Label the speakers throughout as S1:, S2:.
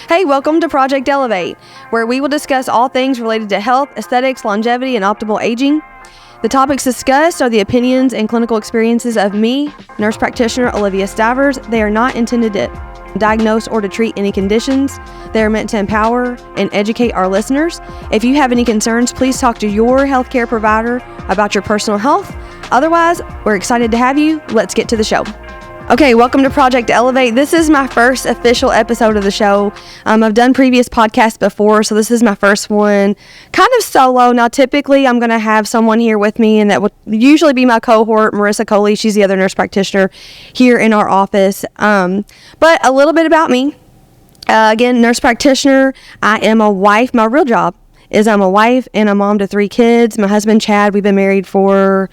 S1: Hey, welcome to Project Elivate, where we will discuss all things related to health, aesthetics, longevity, and optimal aging. The topics discussed are the opinions and clinical experiences of me, nurse practitioner Olivia. They are not intended to diagnose or to treat any conditions. They are meant to empower and educate our listeners. If you have any concerns, please talk to your healthcare provider about your personal health. Otherwise, we're excited to have you. Let's get to the show. Okay, welcome to Project Elivate. This is my first official episode of the show. I've done previous podcasts before, so this is my first one, kind of solo. Now, typically, I'm going to have someone here with me, and that would usually be my cohort, Marissa Coley. She's the other nurse practitioner here in our office. But a little bit about me. Again, nurse practitioner. I am a wife. My real job is I'm a wife and a mom to 3 kids. My husband, Chad, we've been married for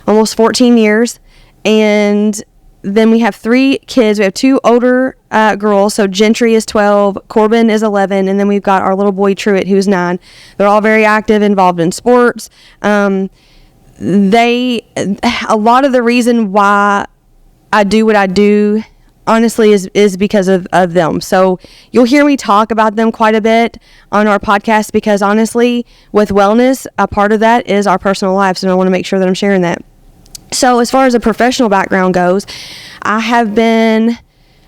S1: almost 14 years, and then we have 3 kids. We have 2 older girls. So Gentry is 12, Corbin is 11, and then we've got our little boy Truett, who's 9. They're all very active, involved in sports. A lot of the reason why I do what I do, honestly, is because of them. So you'll hear me talk about them quite a bit on our podcast because, honestly, with wellness, a part of that is our personal lives, and I want to make sure that I'm sharing that. So as far as a professional background goes, I have been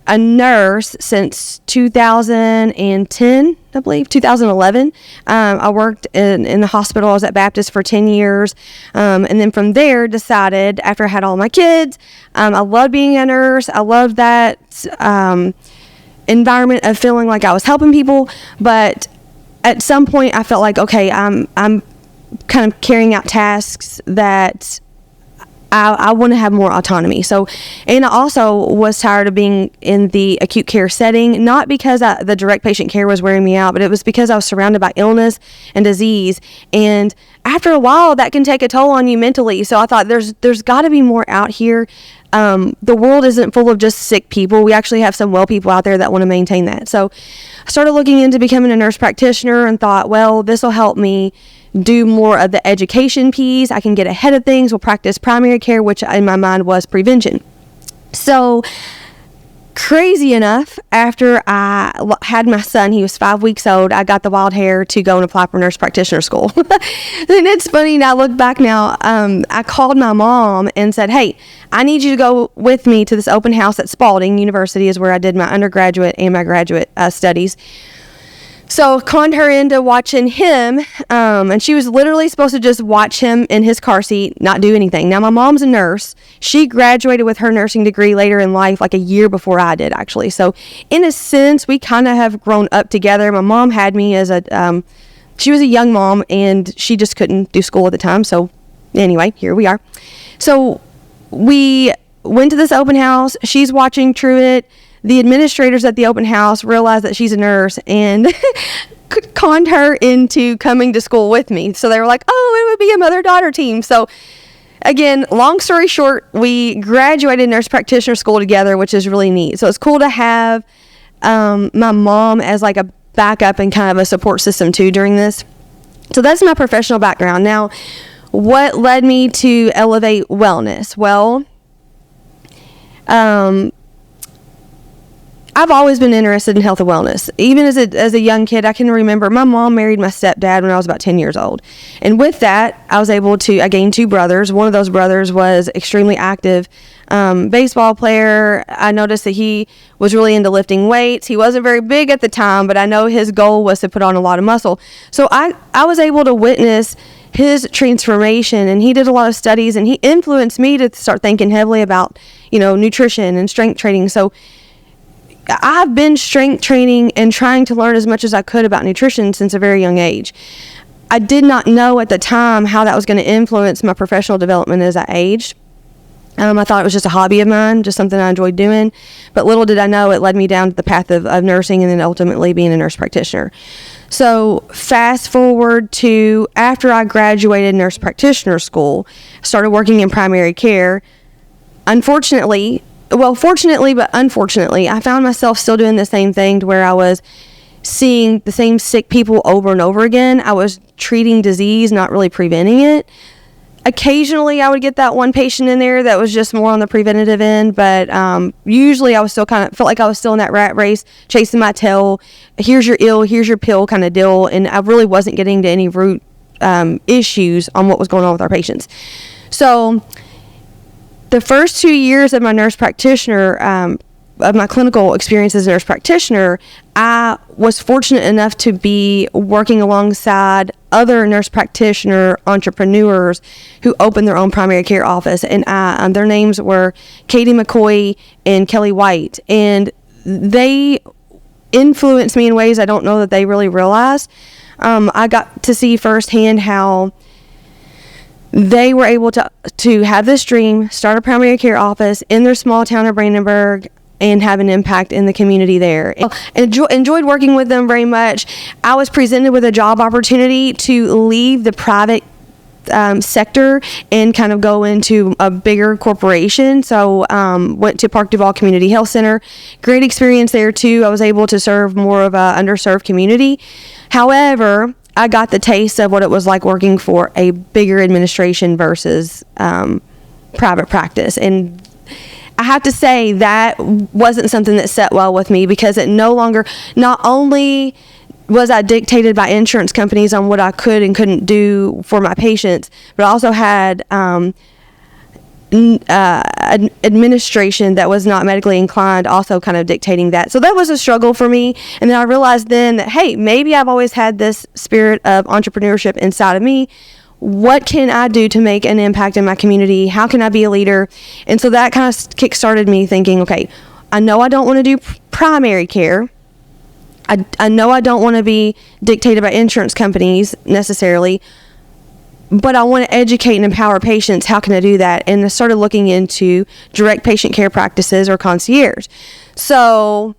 S1: a nurse since 2010, I believe, 2011. I worked in the hospital. I was at Baptist for 10 years. And then from there, decided after I had all my kids, I loved being a nurse. I loved that environment of feeling like I was helping people. But at some point, I felt like, okay, I'm kind of carrying out tasks that I want to have more autonomy. So, and I also was tired of being in the acute care setting, not because the direct patient care was wearing me out, but it was because I was surrounded by illness and disease. And after a while, that can take a toll on you mentally. So I thought there's got to be more out here. The world isn't full of just sick people. We actually have some well people out there that want to maintain that. So I started looking into becoming a nurse practitioner and thought, well, this will help me do more of the education piece. I can get ahead of things. We'll practice primary care, which in my mind was prevention. So crazy enough, after I had my son, he was 5 weeks old, I got the wild hair to go and apply for nurse practitioner school. And it's funny, now look back now, I called my mom and said, hey, I need you to go with me to this open house at Spalding University is where I did my undergraduate and my graduate studies. So conned her into watching him, and she was literally supposed to just watch him in his car seat, not do anything. Now, my mom's a nurse. She graduated with her nursing degree later in life, like a year before I did, actually. So in a sense, we kind of have grown up together. My mom had me as she was a young mom, and she just couldn't do school at the time. So anyway, here we are. So we went to this open house. She's watching Truett. The administrators at the open house realized that she's a nurse and conned her into coming to school with me. So they were like, oh, it would be a mother-daughter team. So again, long story short, we graduated nurse practitioner school together, which is really neat. So it's cool to have my mom as like a backup and kind of a support system too during this. So that's my professional background. Now, what led me to Elivate Wellness? Well, I've always been interested in health and wellness. Even as a young kid, I can remember my mom married my stepdad when I was about 10 years old. And with that, I gained 2 brothers. One of those brothers was extremely active baseball player. I noticed that he was really into lifting weights. He wasn't very big at the time, but I know his goal was to put on a lot of muscle. So I was able to witness his transformation, and he did a lot of studies, and he influenced me to start thinking heavily about, nutrition and strength training. So I've been strength training and trying to learn as much as I could about nutrition since a very young age. I did not know at the time how that was going to influence my professional development as I aged. I thought it was just a hobby of mine, just something I enjoyed doing. But little did I know it led me down the path of nursing and then ultimately being a nurse practitioner. So fast forward to after I graduated nurse practitioner school, started working in primary care. Fortunately, but unfortunately, I found myself still doing the same thing to where I was seeing the same sick people over and over again. I was treating disease, not really preventing it. occasionally I would get that one patient in there that was just more on the preventative end, but usually I was still felt like I was still in that rat race, chasing my tail. Here's your ill, here's your pill kind of deal, and I really wasn't getting to any root issues on what was going on with our patients. So the first 2 years of my nurse practitioner, of my clinical experience as a nurse practitioner, I was fortunate enough to be working alongside other nurse practitioner entrepreneurs who opened their own primary care office, and their names were Katie McCoy and Kelly White, and they influenced me in ways I don't know that they really realized. I got to see firsthand how they were able to have this dream, start a primary care office in their small town of Brandenburg, and have an impact in the community there. Enjoyed working with them very much. I was presented with a job opportunity to leave the private sector and kind of go into a bigger corporation. So went to Park Duval Community Health Center. Great experience there too. I was able to serve more of a underserved community. However, I got the taste of what it was like working for a bigger administration versus private practice. And I have to say that wasn't something that set well with me, because it not only was I dictated by insurance companies on what I could and couldn't do for my patients, but I also had administration that was not medically inclined also kind of dictating that. So that was a struggle for me. And then I realized then that, hey, maybe I've always had this spirit of entrepreneurship inside of me. What can I do to make an impact in my community? How can I be a leader? And so that kind of kick-started me thinking, okay, I know I don't want to do primary care. I know I don't want to be dictated by insurance companies necessarily, but I want to educate and empower patients. How can I do that? And I started looking into direct patient care practices, or concierge. So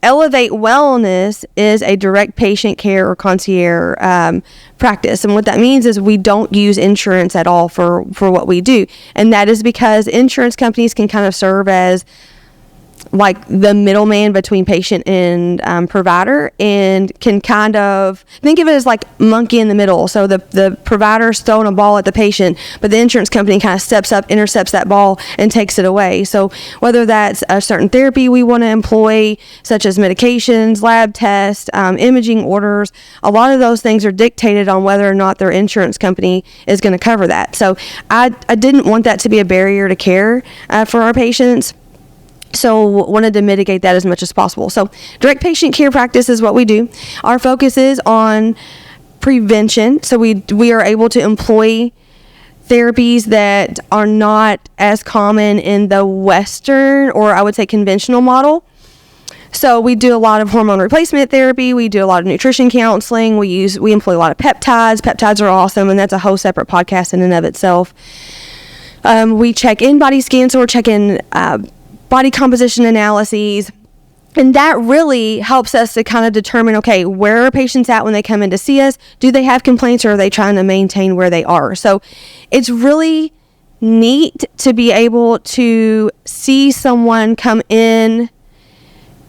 S1: Elivate Wellness is a direct patient care or concierge practice. And what that means is we don't use insurance at all for what we do. And that is because insurance companies can kind of serve as like the middleman between patient and provider, and can kind of think of it as like monkey in the middle. So the provider's throwing a ball at the patient, but the insurance company kind of steps up, intercepts that ball, and takes it away. So whether that's a certain therapy we want to employ, such as medications, lab tests, imaging orders, a lot of those things are dictated on whether or not their insurance company is going to cover that. So I didn't want that to be a barrier to care for our patients. So wanted to mitigate that as much as possible. So direct patient care practice is what we do. Our focus is on prevention. So we are able to employ therapies that are not as common in the Western, or I would say conventional model. So we do a lot of hormone replacement therapy. We do a lot of nutrition counseling. We employ a lot of peptides. Peptides are awesome, and that's a whole separate podcast in and of itself. We check in body scans, so we're checking body composition analyses, and that really helps us to kind of determine, okay, where are patients at when they come in to see us? Do they have complaints, or are they trying to maintain where they are? So it's really neat to be able to see someone come in.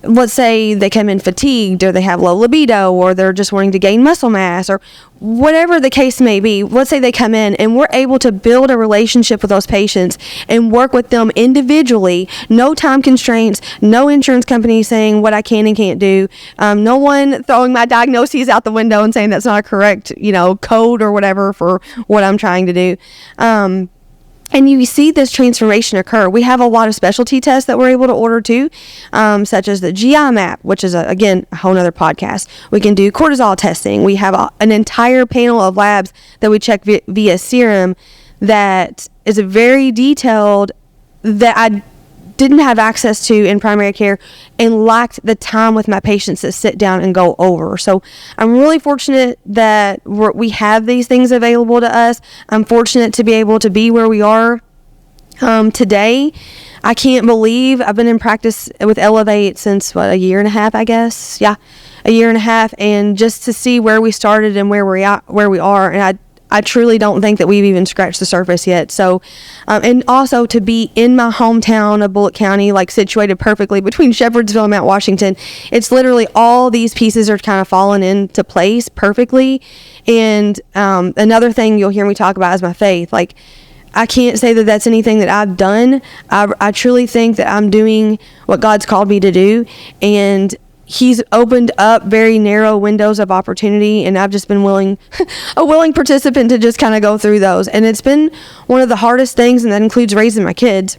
S1: Let's say they come in fatigued, or they have low libido, or they're just wanting to gain muscle mass, or whatever the case may be. Let's say they come in and we're able to build a relationship with those patients and work with them individually. No time constraints, no insurance company saying what I can and can't do. No one throwing my diagnoses out the window and saying that's not a correct, code or whatever for what I'm trying to do. And you see this transformation occur. We have a lot of specialty tests that we're able to order too, such as the GI map, which is, again, a whole nother podcast. We can do cortisol testing. We have an entire panel of labs that we check via serum that is very detailed, that I didn't have access to in primary care and lacked the time with my patients to sit down and go over. So I'm really fortunate that we have these things available to us. I'm fortunate to be able to be where we are today. I can't believe I've been in practice with Elivate since a year and a half, I guess. Yeah, a year and a half. And just to see where we started and where we are, and I truly don't think that we've even scratched the surface yet. So, and also to be in my hometown of Bullitt County, like situated perfectly between Shepherdsville and Mount Washington, it's literally all these pieces are kind of falling into place perfectly. And another thing you'll hear me talk about is my faith. Like, I can't say that that's anything that I've done. I truly think that I'm doing what God's called me to do, and He's opened up very narrow windows of opportunity, and I've just been a willing participant to just kind of go through those. And it's been one of the hardest things, and that includes raising my kids,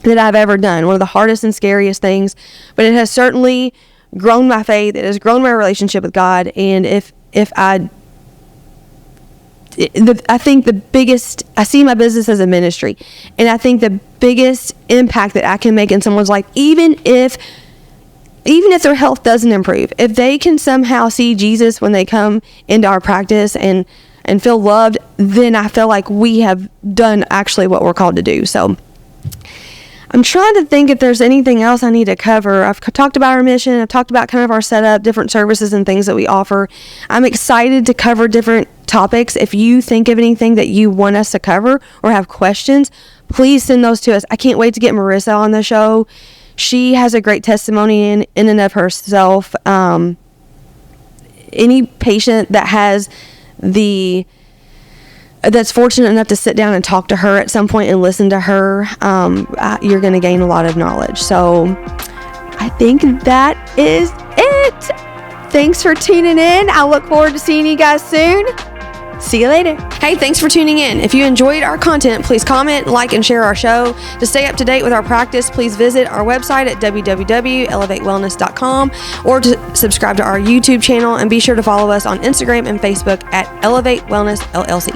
S1: that I've ever done. One of the hardest and scariest things, but it has certainly grown my faith. It has grown my relationship with God. And I think I see my business as a ministry, and I think the biggest impact that I can make in someone's life, even if their health doesn't improve, if they can somehow see Jesus when they come into our practice and feel loved, then I feel like we have done actually what we're called to do. So I'm trying to think if there's anything else I need to cover. I've talked about our mission. I've talked about kind of our setup, different services and things that we offer. I'm excited to cover different topics. If you think of anything that you want us to cover or have questions, please send those to us. I can't wait to get Marissa on the show. She has a great testimony in and of herself. Any patient that's fortunate enough to sit down and talk to her at some point and listen to her, you're going to gain a lot of knowledge. So I think that is it. Thanks for tuning in. I look forward to seeing you guys soon. See you later. Hey, thanks for tuning in. If you enjoyed our content, please comment, like, and share our show. To stay up to date with our practice, please visit our website at www.elivatewellness.com or to subscribe to our YouTube channel, and be sure to follow us on Instagram and Facebook at Elivate Wellness LLC.